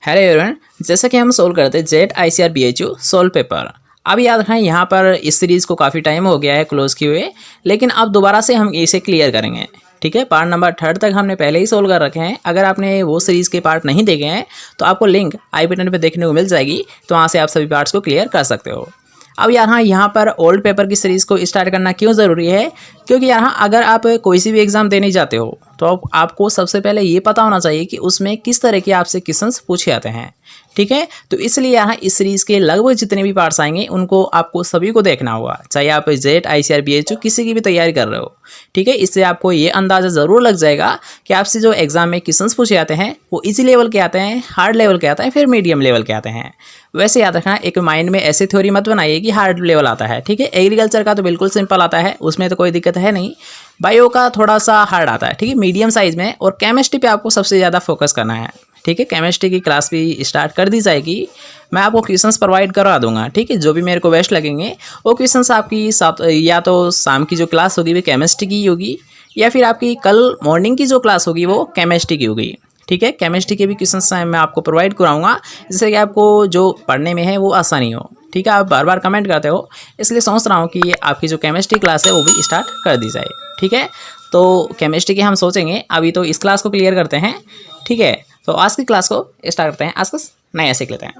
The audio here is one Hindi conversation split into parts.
हेलो एवरीवन, जैसा कि हम सोल्व करते हैं jet ICAR BHU solve paper. अब याद रखें यहाँ पर इस सीरीज़ को काफ़ी टाइम हो गया है क्लोज किए हुए, लेकिन अब दोबारा से हम इसे क्लियर करेंगे। ठीक है, पार्ट नंबर 3 तक हमने पहले ही सोल्व कर रखे हैं। अगर आपने वो सीरीज़ के पार्ट नहीं देखे हैं तो आपको लिंक आई बटन पे देखने को मिल जाएगी, तो वहाँ से आप सभी पार्ट्स को क्लियर कर सकते हो। अब यहाँ पर ओल्ड पेपर की सीरीज़ को स्टार्ट करना क्यों ज़रूरी है? क्योंकि यहाँ अगर आप कोई सी भी एग्ज़ाम देने जाते हो तो आपको सबसे पहले ये पता होना चाहिए कि उसमें किस तरह के आपसे क्वेश्चंस पूछे जाते हैं। ठीक है, तो इसलिए यहाँ इस सीरीज़ के लगभग जितने भी पार्ट्स आएंगे उनको आपको सभी को देखना होगा, चाहे आप जेट ICAR BHU किसी की भी तैयारी कर रहे हो। ठीक है, इससे आपको ये अंदाज़ा ज़रूर लग जाएगा कि आपसे जो एग्ज़ाम में क्वेश्चंस पूछे जाते हैं वो इजी लेवल के आते हैं, हार्ड लेवल के आते हैं, फिर मीडियम लेवल के आते हैं। वैसे याद रखना, एक माइंड में ऐसी थ्योरी मत बनाइए कि हार्ड लेवल आता है। ठीक है, एग्रीकल्चर का तो बिल्कुल सिंपल आता है, उसमें तो कोई दिक्कत है नहीं। बायो का थोड़ा सा हार्ड आता है, ठीक है, मीडियम साइज में। और केमिस्ट्री पे आपको सबसे ज़्यादा फोकस करना है। ठीक है, केमिस्ट्री की क्लास भी स्टार्ट कर दी जाएगी, मैं आपको क्वेश्चंस प्रोवाइड करवा दूंगा। ठीक है, जो भी मेरे को बेस्ट लगेंगे वो क्वेश्चंस आपकी या तो शाम की जो क्लास होगी वो केमिस्ट्री की होगी, या फिर आपकी कल मॉर्निंग की जो क्लास होगी वो केमिस्ट्री की होगी। ठीक है, केमिस्ट्री के भी क्वेश्चंस मैं आपको प्रोवाइड कराऊंगा, जिससे कि आपको जो पढ़ने में है वो आसानी हो। ठीक है, आप बार बार कमेंट करते हो, इसलिए सोच रहा हूँ कि आपकी जो केमिस्ट्री क्लास है वो भी स्टार्ट कर दी जाए। ठीक है, तो केमिस्ट्री की हम सोचेंगे, अभी तो इस क्लास को क्लियर करते हैं। ठीक है, तो आज की क्लास को स्टार्ट करते हैं। आज कुछ नया सीख लेते हैं।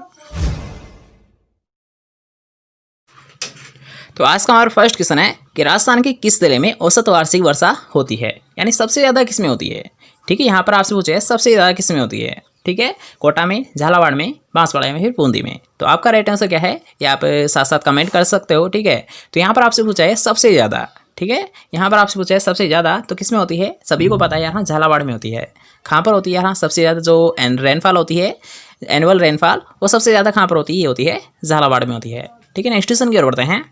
तो आज का हमारा फर्स्ट क्वेश्चन है कि राजस्थान के किस जिले में औसत वार्षिक वर्षा होती है, यानी सबसे ज़्यादा किस में होती है। ठीक है, यहाँ पर आपसे पूछे सबसे ज़्यादा किस में होती है। ठीक है, कोटा में, झालावाड़ में, बांसवाड़ा में, फिर बूंदी में। तो आपका राइट आंसर क्या है ये आप साथ साथ कमेंट कर सकते हो। ठीक है, तो यहाँ पर आपसे पूछा है सबसे ज़्यादा। ठीक है, यहाँ पर आपसे पूछा है सबसे ज़्यादा, तो किस में होती है? सभी को पता है यहाँ झालावाड़ में होती है। कहाँ पर होती है? यहाँ सबसे ज़्यादा जो रेनफॉल होती है, एनुअल रेनफॉल, वो सबसे ज़्यादा कहाँ पर होती है? ये होती है झालावाड़ में होती है। ठीक है, नेक्स्ट क्वेश्चन की ओर बढ़ते हैं।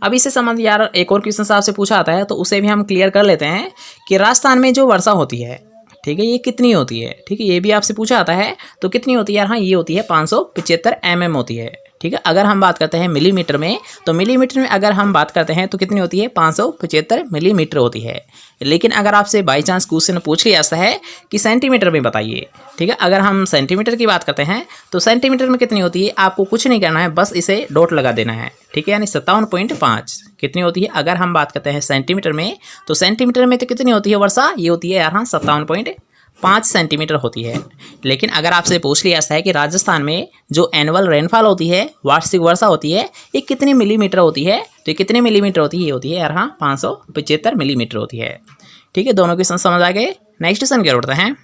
अब इससे संबंधित यार एक और क्वेश्चन आपसे पूछा आता है, तो उसे भी हम क्लियर कर लेते हैं कि राजस्थान में जो वर्षा होती है, ठीक है, ये कितनी होती है। ठीक है, ये भी आपसे पूछा आता है, तो कितनी होती है यार? हाँ, ये होती है 575 mm होती है। ठीक है, अगर हम बात करते हैं मिलीमीटर में, तो मिलीमीटर में अगर हम बात करते हैं तो कितनी होती है? 575 मिलीमीटर होती है। लेकिन अगर आपसे बाई चांस क्वेश्चन पूछ लिया जाता है कि सेंटीमीटर में बताइए, ठीक है, अगर हम सेंटीमीटर की बात करते हैं तो सेंटीमीटर में कितनी होती है? आपको कुछ नहीं करना है, बस इसे डॉट लगा देना है। ठीक है, यानी 57.5 कितनी होती है? अगर हम बात करते हैं सेंटीमीटर में, तो सेंटीमीटर में तो कितनी होती है वर्षा? ये होती है यहाँ 57.5 सेंटीमीटर होती है। लेकिन अगर आपसे पूछ लिया जाता है कि राजस्थान में जो एनुअल रेनफॉल होती है, वार्षिक वर्षा होती है, ये कितनी मिलीमीटर होती है, तो ये कितने मिलीमीटर होती है? ये होती है यहाँ 575 मिलीमीटर होती है। ठीक है, दोनों क्वेश्चन समझ आ गए। नेक्स्ट क्वेश्चन क्या उठता है?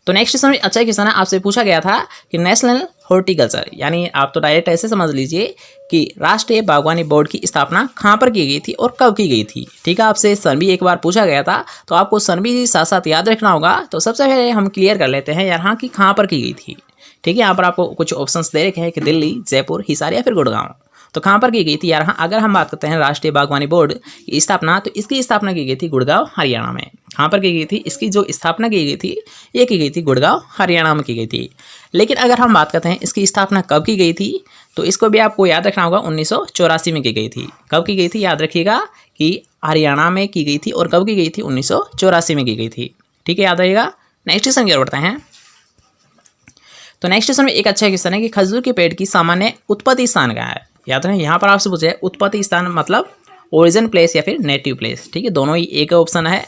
तो नेक्स्ट क्वेश्चन अच्छा क्वेश्चन है, आपसे पूछा गया था कि नेशनल हॉर्टिकल्चर, यानी आप तो डायरेक्ट ऐसे समझ लीजिए कि राष्ट्रीय बागवानी बोर्ड की स्थापना कहाँ पर की गई थी और कब की गई थी। ठीक है, आपसे सन भी एक बार पूछा गया था, तो आपको सन भी साथ साथ याद रखना होगा। तो सबसे पहले हम क्लियर कर लेते हैं यहाँ की कहाँ पर की गई थी। ठीक है, यहाँ पर आपको कुछ ऑप्शंस दे रखे हैं कि दिल्ली, जयपुर, हिसार या फिर गुड़गांव। तो कहाँ पर की गई थी यार? हाँ, अगर हम बात करते हैं राष्ट्रीय बागवानी बोर्ड की स्थापना, तो इसकी स्थापना की गई थी गुड़गांव, हरियाणा में। कहाँ पर की गई थी? इसकी जो स्थापना की गई थी ये की गई थी गुड़गांव, हरियाणा में की गई थी। लेकिन अगर हम बात करते हैं इसकी स्थापना कब की गई थी, तो इसको भी आपको याद रखना होगा, 1984 में की गई थी। कब की गई थी याद रखिएगा कि हरियाणा में की गई थी, और कब की गई थी? 1984 में की गई थी। ठीक है, याद रहेगा। नेक्स्ट क्वेश्चन की ओर बढ़ते हैं। तो नेक्स्ट क्वेश्चन में एक अच्छा क्वेश्चन है कि खजूर के पेड़ की सामान्य उत्पत्ति स्थान कहाँ है। याद रखें, यहाँ पर आपसे पूछे उत्पत्ति स्थान मतलब ओरिजिन प्लेस या फिर नेटिव प्लेस। ठीक है, दोनों ही एक ऑप्शन है,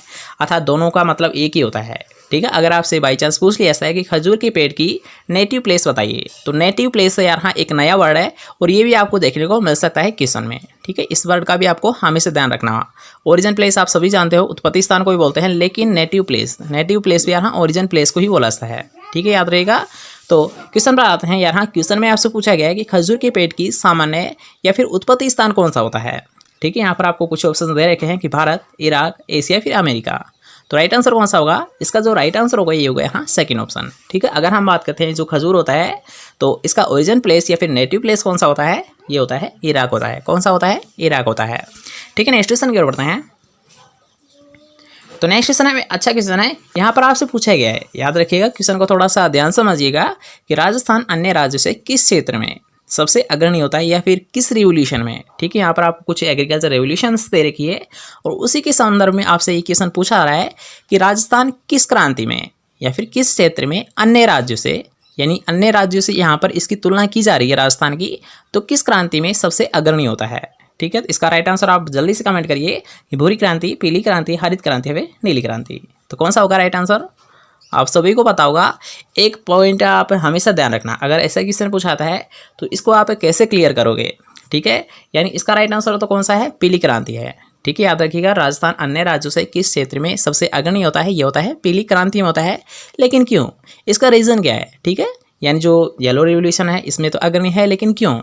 अर्थात दोनों का मतलब एक ही होता है। ठीक है, अगर आपसे बाई चांस पूछ लिया जाता है कि खजूर के पेड़ की नेटिव प्लेस बताइए, तो नेटिव प्लेस यहाँ एक नया वर्ड है, और ये भी आपको देखने को मिल सकता है क्वेश्चन में। ठीक है, इस वर्ड का भी आपको हमेशा ध्यान रखना। ओरिजिन प्लेस आप सभी जानते हो, उत्पत्ति स्थान को भी बोलते हैं, लेकिन नेटिव प्लेस भी यहाँ ओरिजिन प्लेस को ही बोला जाता है। ठीक है, याद रहेगा। तो क्वेश्चन पर आते हैं यहाँ। क्वेश्चन में आपसे पूछा गया है कि खजूर के पेड़ की सामान्य या फिर उत्पत्ति स्थान कौन सा होता है। ठीक है, यहाँ पर आपको कुछ ऑप्शन दे रखे हैं कि भारत, इराक, एशिया, फिर अमेरिका। तो राइट आंसर कौन सा होगा? इसका जो राइट आंसर होगा ये होगा यहाँ सेकंड ऑप्शन। ठीक है, अगर हम बात करते हैं जो खजूर होता है, तो इसका ओरिजिन प्लेस या फिर नेटिव प्लेस कौन सा होता है? ये होता है इराक होता है। कौन सा होता है? इराक होता है। ठीक है, नेक्स्ट क्वेश्चन की ओर बढ़ते हैं। तो नेक्स्ट क्वेश्चन है अच्छा क्वेश्चन है, यहाँ पर आपसे पूछा गया है, याद रखिएगा, क्वेश्चन को थोड़ा सा ध्यान समझिएगा कि राजस्थान अन्य राज्यों से किस क्षेत्र में सबसे अग्रणी होता है या फिर किस रिवोल्यूशन में। ठीक है, यहाँ पर आपको कुछ एग्रीकल्चर रेवोल्यूशंस दे रखी है, और उसी के संदर्भ में आपसे ये क्वेश्चन पूछा रहा है कि राजस्थान किस क्रांति में या फिर किस क्षेत्र में अन्य राज्यों से, यानी अन्य राज्यों से यहाँ पर इसकी तुलना की जा रही है राजस्थान की, तो किस क्रांति में सबसे अग्रणी होता है। ठीक है, तो इसका राइट आंसर आप जल्दी से कमेंट करिए कि भूरी क्रांति, पीली क्रांति, हरित क्रांति या फिर नीली क्रांति। तो कौन सा होगा राइट आंसर, आप सभी को पता होगा। एक पॉइंट आप हमेशा ध्यान रखना, अगर ऐसा क्वेश्चन पूछाता है तो इसको आप कैसे क्लियर करोगे। ठीक है, यानी इसका राइट आंसर तो कौन सा है, पीली क्रांति है। ठीक है, याद रखिएगा, राजस्थान अन्य राज्यों से किस क्षेत्र में सबसे अग्रणी होता है, ये होता है पीली क्रांति में होता है। लेकिन क्यों, इसका रीज़न क्या है। ठीक है, यानी जो येलो रिवोल्यूशन है इसमें तो अग्रणी है, लेकिन क्यों,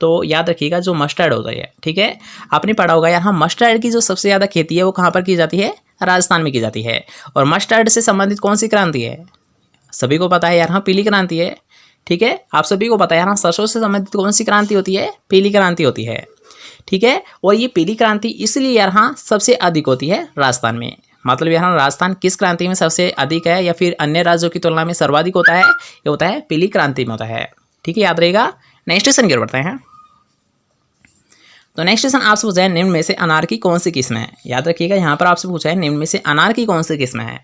तो याद रखिएगा जो मस्टर्ड होता है। ठीक है, आपने पढ़ा होगा यहाँ मस्टर्ड की जो सबसे ज़्यादा खेती है वो कहाँ पर की जाती है, राजस्थान में की जाती है। और मस्टर्ड से संबंधित कौन सी क्रांति है, सभी को पता है यार, हाँ पीली क्रांति है। ठीक है, आप सभी को पता है यहाँ सरसों से संबंधित कौन सी क्रांति होती है, पीली क्रांति होती है। ठीक है, और ये पीली क्रांति इसलिए यहाँ सबसे अधिक होती है राजस्थान में, मतलब यहाँ राजस्थान किस क्रांति में सबसे अधिक है या फिर अन्य राज्यों की तुलना में सर्वाधिक होता है, ये होता है पीली क्रांति में होता है। ठीक है, याद रहेगा। नेक्स्ट क्वेश्चन की ओर बढ़ते हैं। तो नेक्स्ट क्वेश्चन आपसे पूछा है निम्न में से अनार की कौन सी किस्म है। याद रखिएगा, यहाँ पर आपसे पूछा है निम्न में से अनार की कौन सी किस्म है।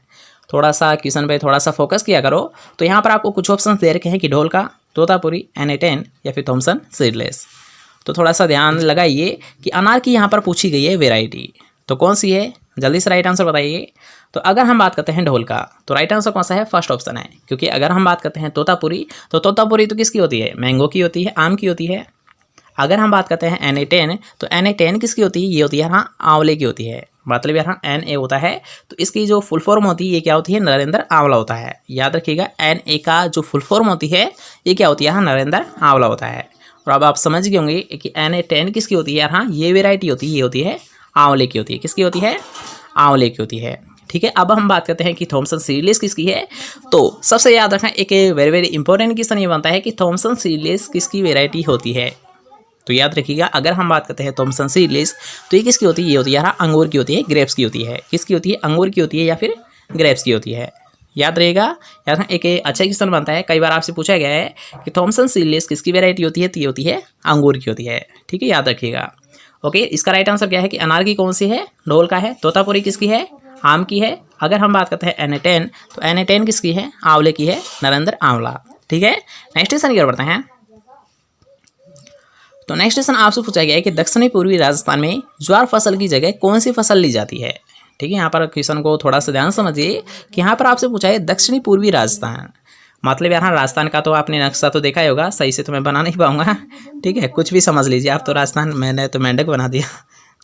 थोड़ा सा क्वेश्चन पे थोड़ा सा फोकस किया करो। तो यहाँ पर आपको कुछ ऑप्शन दे रखे हैं कि ढोल का, तोतापुरी, NA10 या फिर थॉमसन सीडलेस। तो थोड़ा सा ध्यान लगाइए कि अनार की यहाँ पर पूछी गई है वेराइटी, तो कौन सी है, जल्दी से राइट आंसर बताइए। तो अगर हम बात करते हैं ढोल का, तो राइट आंसर कौन सा है, फर्स्ट ऑप्शन है। क्योंकि अगर हम बात करते हैं तोतापुरी, तो तोतापुरी तो किसकी होती है, मैंगो की होती है, आम की होती है। अगर हम बात करते हैं NA10, तो NA10 किसकी होती है, ये होती है यहाँ आंवले की होती है। मतलब यहाँ NA होता है तो इसकी जो फुल फॉर्म होती है ये क्या होती है, नरेंद्र आंवला होता है। याद रखिएगा, NA का जो फुल फॉर्म होती है ये क्या होती है, यहाँ नरेंद्र आंवला होता है। और अब आप समझ गए होंगे कि NA10 किसकी होती है, यहाँ ये वेराइटी होती है, ये होती है आंवले की होती है। किसकी होती है, आंवले की होती है। ठीक है, अब हम बात करते हैं कि थॉमसन सीडलेस किसकी है। तो सबसे याद रखना, एक वेरी वेरी इंपॉर्टेंट क्वेश्चन ये बनता है कि थॉमसन सीडलेस किसकी वेराइटी होती है। तो याद रखिएगा, अगर हम बात करते हैं थॉमसन सीडलेस, तो ये किसकी होती है, ये होती है यहाँ अंगूर की होती है, ग्रेप्स की होती है। किसकी होती है, अंगूर की होती है या फिर ग्रेप्स की होती है। याद रहेगा, यार एक अच्छा क्वेश्चन बनता है, कई बार आपसे पूछा गया है कि थॉमसन सीडलेस किसकी वेराइटी होती है, तो ये होती है अंगूर की होती है। ठीक है, याद रखिएगा। ओके, इसका राइट आंसर क्या है कि अनार की कौन सी है, ढोल का है। तोतापुरी किसकी है, आम की है। अगर हम बात करते हैं NA10, तो NA10 किसकी है, आंवले की है, नरेंद्र आंवला। ठीक है, नेक्स्ट क्वेश्चन की ओर बढ़ते हैं। तो नेक्स्ट क्वेश्चन आपसे पूछा गया है कि दक्षिणी पूर्वी राजस्थान में ज्वार फसल की जगह कौन सी फसल ली जाती है। ठीक है, यहाँ पर क्वेश्चन को थोड़ा सा ध्यान समझिए कि यहाँ पर आपसे पूछा है दक्षिणी पूर्वी राजस्थान, मतलब यहाँ राजस्थान का तो आपने नक्शा तो देखा ही होगा, सही से तो मैं बना नहीं पाऊंगा। ठीक है, कुछ भी समझ लीजिए आप, तो राजस्थान मैंने तो मेंढक बना दिया,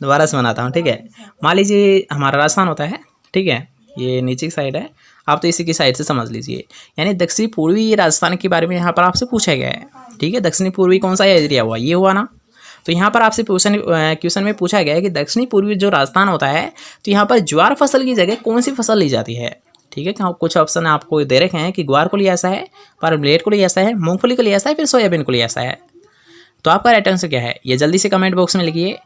दोबारा से बनाता हूँ। ठीक है, मान लीजिए हमारा राजस्थान होता है, ठीक है, ये नीचे की साइड है, आप तो इसी की साइड से समझ लीजिए। यानी दक्षिणी पूर्वी राजस्थान के बारे में यहाँ पर आपसे पूछा गया है। ठीक है, दक्षिणी पूर्वी कौन सा एरिया हुआ, ये हुआ ना। तो यहाँ पर आपसे क्वेश्चन में पूछा गया है कि दक्षिणी पूर्वी जो राजस्थान होता है, तो यहाँ पर ज्वार फसल की जगह कौन सी फसल ली जाती है। ठीक है, कुछ ऑप्शन आपको दे रखे हैं कि ग्वार को लिया ऐसा है, पर मिलेट को लिया ऐसा है, मूंगफली को लिया ऐसा है, फिर सोयाबीन को लिया ऐसा है। तो आपका राइट आंसर क्या है, ये जल्दी से कमेंट बॉक्स में लिखिए।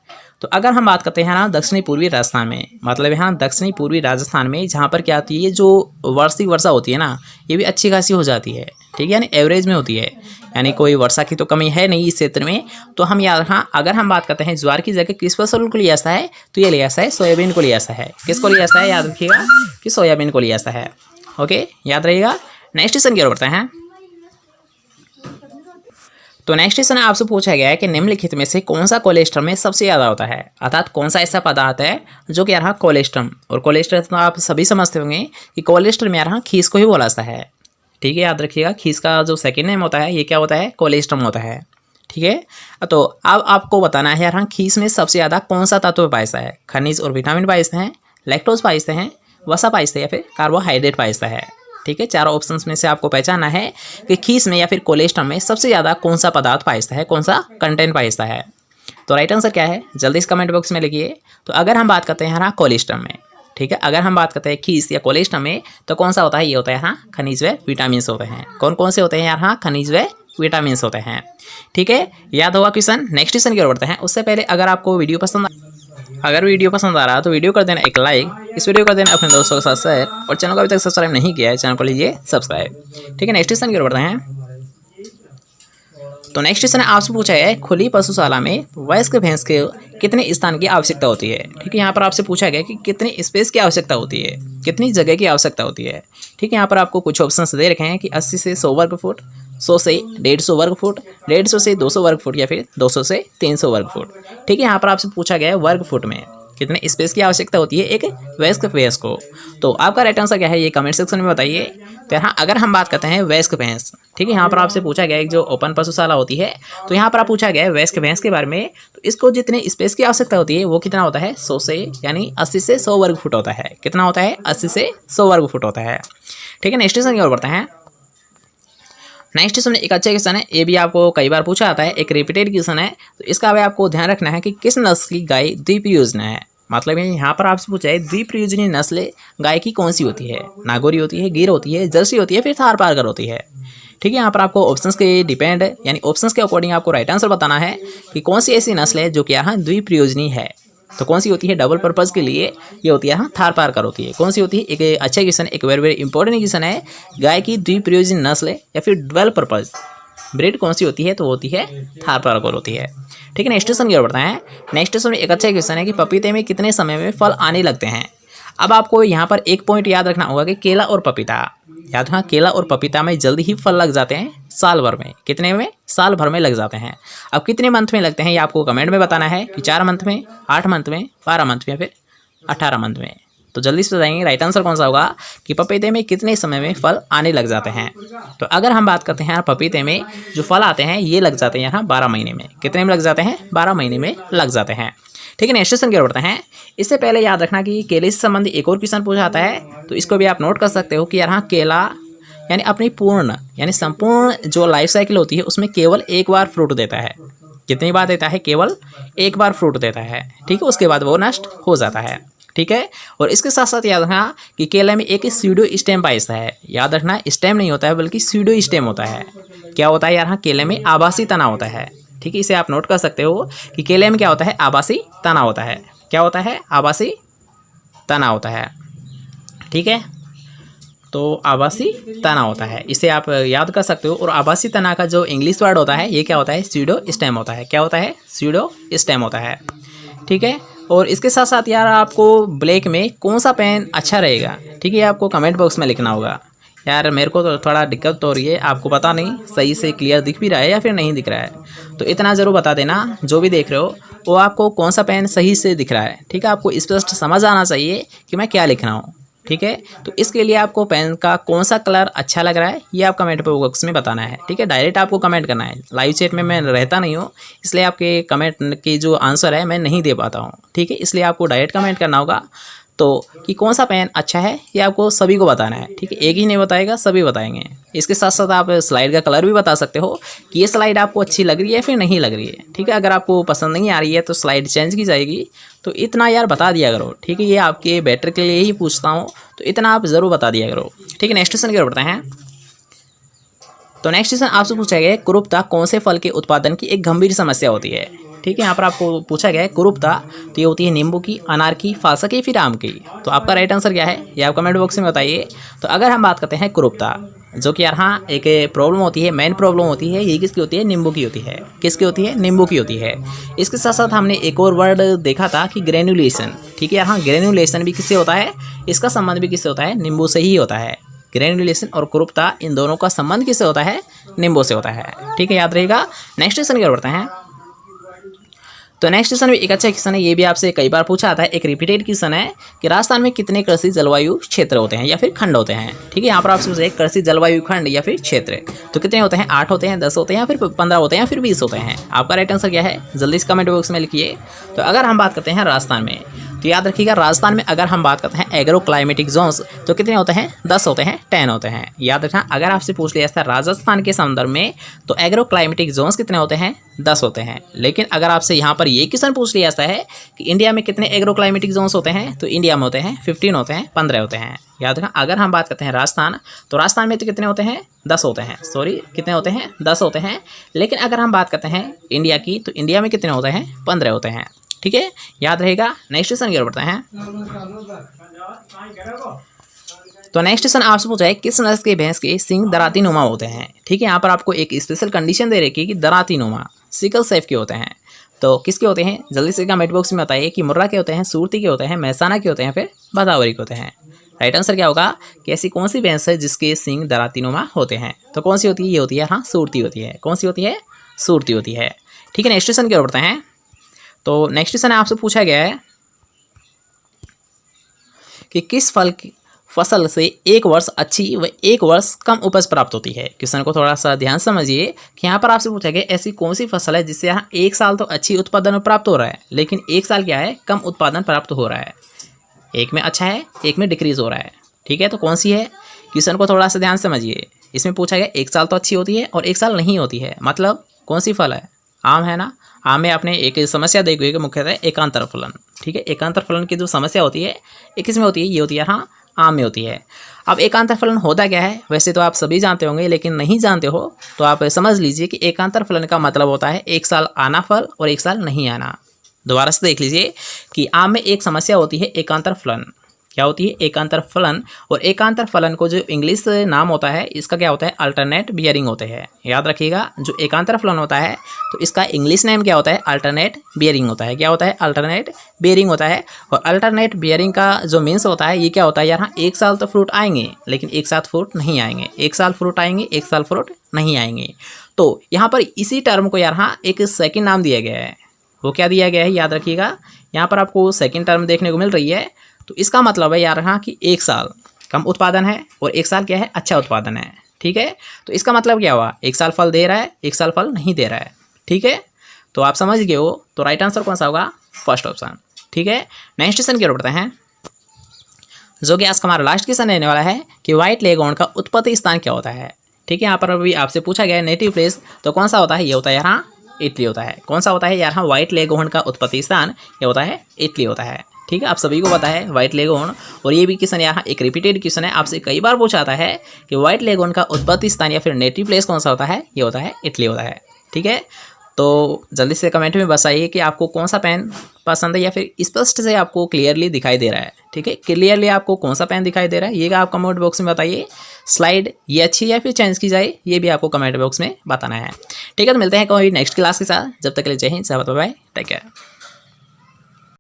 तो अगर हम बात करते हैं ना दक्षिणी पूर्वी राजस्थान में, मतलब यहाँ दक्षिणी पूर्वी राजस्थान में जहाँ पर क्या होती है, जो वार्षिक वर्षा होती है ना, ये भी अच्छी खासी हो जाती है। ठीक है, यानी एवरेज में होती है, यानी कोई वर्षा की तो कमी है नहीं इस क्षेत्र में। तो हम यहाँ अगर हम बात करते हैं ज्वार की जगह किस फसल को लिया ऐसा है, तो ये लिया ऐसा है, सोयाबीन को लिया ऐसा है। किसको लिया ऐसा है, याद रखिएगा कि सोयाबीन को लिया ऐसा है। ओके, याद रहेगा। नेक्स्ट क्वेश्चन की ओर बढ़ते हैं। तो नेक्स्ट क्वेश्चन आपसे पूछा गया है कि निम्नलिखित में से कौन सा कोलेस्ट्रम में सबसे ज़्यादा होता है, अर्थात कौन सा ऐसा पदार्थ है जो कि यहाँ कोलेस्ट्रम, और कोलेस्ट्रम तो आप सभी समझते होंगे कि कोलेस्ट्रम यहाँ खीस को ही बोला जाता है। ठीक है, याद रखिएगा, खीस का जो सेकेंड नेम होता है ये क्या होता है, कोलेस्ट्रम होता है। ठीक है, तो अब आपको बताना है यहाँ खीस में सबसे ज़्यादा कौन सा तत्व पाया है, खनिज और विटामिन पाया हैं, लैक्टोज पाया हैं, वसा पाया है या फिर कार्बोहाइड्रेट पाया है। ठीक है, चारों ऑप्शंस में से आपको पहचानना है कि खीस में या फिर कोलेस्ट्रम में सबसे ज़्यादा कौन सा पदार्थ पाया है, कौन सा कंटेंट पाया है। तो राइट आंसर क्या है, जल्दी से कमेंट बॉक्स में लिखिए। तो अगर हम बात करते हैं यहाँ कोलेस्ट्रम में, ठीक है, अगर हम बात करते हैं खीस या कोलेस्ट्रम में, तो कौन सा होता है, ये होता है यहाँ खनिज व विटामिन होते हैं। कौन कौन से होते हैं यहाँ, खनिज व विटामिन होते हैं। ठीक है, याद होगा क्वेश्चन। नेक्स्ट क्वेश्चन की ओर बढ़ते हैं। उससे पहले अगर आपको वीडियो पसंद आ रहा है तो वीडियो कर देना एक लाइक, इस वीडियो कर देना अपने दोस्तों के साथ शेयर, और चैनल को अभी तक सब्सक्राइब नहीं किया है चैनल को लीजिए सब्सक्राइब। ठीक है, नेक्स्ट क्वेश्चन की ओर बढ़ते हैं। तो नेक्स्ट क्वेश्चन आपसे पूछा है खुली पशुशाला में वयस्क भैंस के कितने स्थान की आवश्यकता होती है। ठीक है, यहाँ पर आपसे पूछा गया कि कितनी स्पेस की आवश्यकता होती है, कितनी जगह की आवश्यकता होती है। ठीक है, यहाँ पर आपको कुछ ऑप्शंस दे रखे हैं कि 80 से 100 वर्ग फुट, 100 से 150 वर्ग फुट, 150 से 200 वर्ग फुट या फिर 200 से 300 वर्ग फुट। ठीक है, यहाँ पर आपसे पूछा गया है वर्ग फुट में कितने स्पेस की आवश्यकता होती है एक वयस्क भैंस को। तो आपका राइट आंसर क्या है ये कमेंट सेक्शन में बताइए। तो यहाँ अगर हम बात करते हैं वयस्क भैंस, ठीक है, यहाँ पर आपसे पूछा गया है जो ओपन पशुशाला होती है, तो यहाँ पर आप पूछा गया है वयस्क भैंस के बारे में। तो इसको जितने स्पेस की आवश्यकता होती है वो कितना होता है 100 से यानी 80 से 100 वर्ग फुट होता है। कितना होता है 80 से 100 वर्ग फुट होता है। ठीक है, नेक्स्ट क्वेश्चन की ओर बढ़ते हैं। नेक्स्ट क्वेश्चन एक अच्छा क्वेश्चन है, ये भी आपको कई बार पूछा आता है, एक रिपीटेड क्वेश्चन है। तो इसका भी आपको ध्यान रखना है कि किस नस्ल की गाय द्विप्रयोजनी है। मतलब यहाँ पर आपसे पूछा है द्विप्रयोजनी नस्ल गाय की कौन सी होती है। नागौरी होती है, गिर होती है, जर्सी होती है, फिर थारपारकर होती है। ठीक है, यहाँ पर आपको ऑप्शंस के डिपेंड यानी ऑप्शंस के अकॉर्डिंग आपको राइट आंसर बताना है कि कौन सी ऐसी नस्ल है जो कि यहाँ द्विप्रयोजनी है। तो कौन सी होती है डबल पर्पज़ के लिए, ये होती है यहाँ थारपारकर होती है। कौन सी होती है, एक अच्छा क्वेश्चन, एक वेरी इंपॉर्टेंट क्वेश्चन है। गाय की द्विप्रयोजनी नस्ल या फिर डबल पर्पज़ ब्रीड कौन सी होती है, तो होती है थारपारकर होती है। ठीक है, नेक्स्ट क्वेश्चन की ओर बढ़ते हैं। नेक्स्ट क्वेश्चन में एक अच्छा क्वेश्चन है कि पपीते में कितने समय में फल आने लगते हैं। अब आपको यहाँ पर एक पॉइंट याद रखना होगा कि केला और पपीता, याद रखना केला और पपीता में जल्दी ही फल लग जाते हैं साल भर में। कितने में, साल भर में लग जाते हैं। अब कितने मंथ में लगते हैं ये आपको कमेंट में बताना है कि 4 मंथ में, 8 मंथ में, 12 मंथ में या फिर 18 मंथ में। तो जल्दी से बताएंगे राइट आंसर कौन सा होगा कि पपीते में कितने समय में फल आने लग जाते हैं। तो अगर हम बात करते हैं यहाँ पपीते में जो फल आते हैं ये लग जाते हैं यहाँ 12 महीने में। कितने में लग जाते हैं, 12 महीने में लग जाते हैं। ठीक है, नेक्स्ट क्वेश्चन की ओर बढ़ते हैं। इससे पहले याद रखना कि केले से संबंधित एक और क्वेश्चन पूछा जाता है, तो इसको भी आप नोट कर सकते हो कि यहाँ केला यानी अपनी पूर्ण यानी संपूर्ण जो लाइफ साइकिल होती है उसमें केवल एक बार फ्रूट देता है। कितनी बार देता है, केवल एक बार फ्रूट देता है। ठीक है, उसके बाद वो नष्ट हो जाता है। ठीक है, और इसके साथ साथ याद रखना कि केले में एक स्यूडो स्टेम पाइता है। याद रखना स्टेम नहीं होता है बल्कि स्यूडो स्टेम होता है। क्या होता है यहाँ केले में आभासी तना होता है। ठीक है, इसे आप नोट कर सकते हो कि केले में क्या होता है, आभासी तना होता है। क्या होता है, आभासी तना होता है। ठीक है, तो आभासी तना होता है, इसे आप याद कर सकते हो। और आभासी तना का जो इंग्लिश वर्ड होता है ये क्या होता है, स्यूडो स्टेम होता है। क्या होता है, स्यूडो स्टेम होता है। ठीक है, और इसके साथ साथ यार आपको ब्लैक में कौन सा पेन अच्छा रहेगा, ठीक है, आपको कमेंट बॉक्स में लिखना होगा। यार मेरे को तो थोड़ा दिक्कत हो रही है, आपको पता नहीं सही से क्लियर दिख भी रहा है या फिर नहीं दिख रहा है। तो इतना ज़रूर बता देना जो भी देख रहे हो वो आपको कौन सा पेन सही से दिख रहा है। ठीक है, आपको स्पष्ट समझ आना चाहिए कि मैं क्या लिख रहा हूँ। ठीक है, तो इसके लिए आपको पेन का कौन सा कलर अच्छा लग रहा है ये आप कमेंट बॉक्स में बताना है। ठीक है, डायरेक्ट आपको कमेंट करना है। लाइव चैट में मैं रहता नहीं हूँ, इसलिए आपके कमेंट की जो आंसर है मैं नहीं दे पाता हूँ। ठीक है, इसलिए आपको डायरेक्ट कमेंट करना होगा। तो कि कौन सा पेन अच्छा है ये आपको सभी को बताना है। ठीक है, एक ही नहीं बताएगा, सभी बताएंगे। इसके साथ साथ आप स्लाइड का कलर भी बता सकते हो कि ये स्लाइड आपको अच्छी लग रही है फिर नहीं लग रही है। ठीक है, अगर आपको पसंद नहीं आ रही है तो स्लाइड चेंज की जाएगी। तो इतना यार बता दिया करो। ठीक है, ये आपके बेटर के लिए ही पूछता हूँ, तो इतना आप ज़रूर बता दिया करो। ठीक है, नेक्स्ट क्वेश्चन की ओर बढ़ते हैं। तो नेक्स्ट क्वेश्चन आपसे पूछा गया है कुरूपता कौन से फल के उत्पादन की एक गंभीर समस्या होती है। ठीक है, यहाँ पर आपको पूछा गया है कुरूपता, तो ये होती है नींबू की, अनार की, फासा की, फिर आम की। तो आपका राइट आंसर क्या है ये आप कमेंट बॉक्स में बताइए। तो अगर हम बात करते हैं कुरूपता, जो कि यहाँ एक प्रॉब्लम होती है, मेन प्रॉब्लम होती है, ये किसकी होती है, नींबू की होती है। किसकी होती है, नींबू की होती है। इसके साथ साथ हमने एक और वर्ड देखा था कि ग्रेनुलेशन। ठीक है, यहाँ ग्रेनुलेशन भी किससे होता है, इसका संबंध भी किससे होता है, नींबू से ही होता है। ग्रेनुलेशन और कुरूपता इन दोनों का संबंध किससे होता है, नींबू से होता है। ठीक है, याद रहेगा। नेक्स्ट क्वेश्चन की ओर बढ़ते हैं। तो नेक्स्ट क्वेश्चन भी एक अच्छा क्वेश्चन है, ये भी आपसे कई बार पूछा आता है, एक रिपीटेड क्वेश्चन है कि राजस्थान में कितने कृषि जलवायु क्षेत्र होते हैं या फिर खंड होते हैं। ठीक है, यहाँ पर आपसे पूछे कृषि जलवायु खंड या फिर क्षेत्र, तो कितने होते हैं, 8 होते हैं, 10 होते हैं या फिर 15 होते हैं या फिर 20 होते हैं। आपका राइट आंसर क्या है जल्दी से कमेंट बॉक्स में लिखिए। तो अगर हम बात करते हैं राजस्थान में, तो याद रखिएगा राजस्थान में अगर हम बात करते हैं एग्रो क्लाइमेटिक जोन्स, तो कितने होते हैं, 10 होते हैं, 10 होते हैं। याद रखना अगर आपसे पूछ लिया था राजस्थान के संदर्भ में तो एग्रो क्लाइमेटिक जोन्स कितने होते हैं, 10 होते हैं। लेकिन अगर आपसे यहाँ पर ये क्वेश्चन पूछ लिया जाता है कि इंडिया में कितने एग्रो क्लाइमेटिक जोन्स होते हैं, तो इंडिया में होते हैं 15 होते हैं, 15 होते हैं। याद रखना अगर हम बात करते हैं राजस्थान, तो राजस्थान में तो कितने होते हैं, 10 होते हैं, सॉरी कितने होते हैं, 10 होते हैं। लेकिन अगर हम बात करते हैं इंडिया की, तो इंडिया में कितने होते हैं, 15 होते हैं। ठीक है, याद रहेगा। नेक्स्ट क्वेश्चन की ओर बढ़ते हैं। तो नेक्स्ट क्वेश्चन आपसे पूछा है किस नस्ल के भैंस के सींग दराती नुमा होते हैं। ठीक है, यहाँ पर आपको एक स्पेशल कंडीशन दे रखी है कि दराती नुमा सिकल सेफ के होते हैं। तो किसके होते हैं, जल्दी से कमेंट बॉक्स में बताइए कि मुर्रा के होते हैं, सूरती के होते हैं, महसाना के होते हैं, फिर भदावरी के होते हैं। राइट आंसर क्या होगा कि ऐसी कौन सी भैंस है जिसके सींग दराती नुमा होते हैं। तो कौन सी होती है, ये होती है हाँ सूरती होती है। कौन सी होती है, सूरती होती है। ठीक है, नेक्स्ट क्वेश्चन की ओर बढ़ते हैं। तो नेक्स्ट क्वेश्चन आपसे पूछा गया है कि किस फसल से एक वर्ष अच्छी व एक वर्ष कम उपज प्राप्त होती है। क्वेश्चन को थोड़ा सा ध्यान समझिए कि यहाँ पर आपसे पूछा गया ऐसी कौन सी फसल है जिससे यहाँ एक साल तो अच्छी उत्पादन प्राप्त हो रहा है, लेकिन एक साल क्या है, कम उत्पादन प्राप्त हो रहा है। एक में अच्छा है, एक में डिक्रीज हो रहा है। ठीक है, तो कौन सी है, क्वेश्चन को थोड़ा सा ध्यान समझिए। इसमें पूछा गया एक साल तो अच्छी होती है और एक साल नहीं होती है, मतलब कौन सी फल है, आम है ना। आम में आपने एक समस्या देखी हुई कि मुख्यतः एकांतर फलन। ठीक है, एकांतर फलन की जो समस्या होती है ये किस में होती है, ये होती है हाँ आम में होती है। अब एकांतर फलन होता क्या है, वैसे तो आप सभी जानते होंगे, लेकिन नहीं जानते हो तो आप समझ लीजिए कि एकांतर फलन का मतलब होता है एक साल आना फल और एक साल नहीं आना। दोबारा से देख लीजिए कि आम में एक समस्या होती है एकांतर फलन। क्या होती है, एकांतर फलन। और एकांतर फलन को जो इंग्लिश नाम होता है इसका क्या होता है, अल्टरनेट बियरिंग होते हैं। याद रखिएगा, जो एकांतर फलन होता है तो इसका इंग्लिश नेम क्या होता है, अल्टरनेट बियरिंग होता है। क्या होता है, अल्टरनेट बियरिंग होता है। और अल्टरनेट बियरिंग का जो मीन्स होता है ये क्या होता है, यार एक साल तो फ्रूट आएंगे लेकिन एक साथ फ्रूट नहीं आएंगे, एक साल फ्रूट आएंगे एक साल फ्रूट नहीं आएंगे। तो यहाँ पर इसी टर्म को यार एक सेकेंड नाम दिया गया है। वो क्या दिया गया है, याद रखिएगा, यहाँ पर आपको सेकेंड टर्म देखने को मिल रही है। तो इसका मतलब है यार हाँ कि एक साल कम उत्पादन है और एक साल क्या है, अच्छा उत्पादन है। ठीक है, तो इसका मतलब क्या हुआ, एक साल फल दे रहा है एक साल फल नहीं दे रहा है। ठीक है, तो आप समझ गए हो। तो राइट आंसर कौन सा होगा, फर्स्ट ऑप्शन। ठीक है, नेक्स्ट क्वेश्चन की ओर बढ़ते हैं, जो कि आज का हमारा लास्ट क्वेश्चन रहने वाला है कि व्हाइट लेगहॉर्न का उत्पत्ति स्थान क्या होता है। ठीक है, यहाँ पर अभी आपसे पूछा गया है नेटिव प्लेस, तो कौन सा होता है, ये होता है यहाँ इटली होता है। कौन सा होता है यार, व्हाइट लेगहॉर्न का उत्पत्ति स्थान ये होता है इटली होता है। ठीक है, आप सभी को पता है व्हाइट लेगहॉर्न। और ये भी क्वेश्चन यहाँ एक रिपीटेड क्वेश्चन है, आपसे कई बार पूछा आता है कि व्हाइट लेगहॉर्न का उत्पत्ति स्थान या फिर नेटिव प्लेस कौन सा होता है, ये होता है इटली होता है। ठीक है, तो जल्दी से कमेंट में बताइए कि आपको कौन सा पेन पसंद है या फिर स्पष्ट से आपको क्लियरली दिखाई दे रहा है। ठीक है, क्लियरली आपको कौन सा पेन दिखाई दे रहा है ये आप कमेंट बॉक्स में बताइए। स्लाइड ये अच्छी या फिर चेंज की जाए ये भी आपको कमेंट बॉक्स में बताना है। ठीक है, तो मिलते हैं कोई नेक्स्ट क्लास के साथ, जब तक के लिए जय हिंद, बाय बाय, टेक केयर।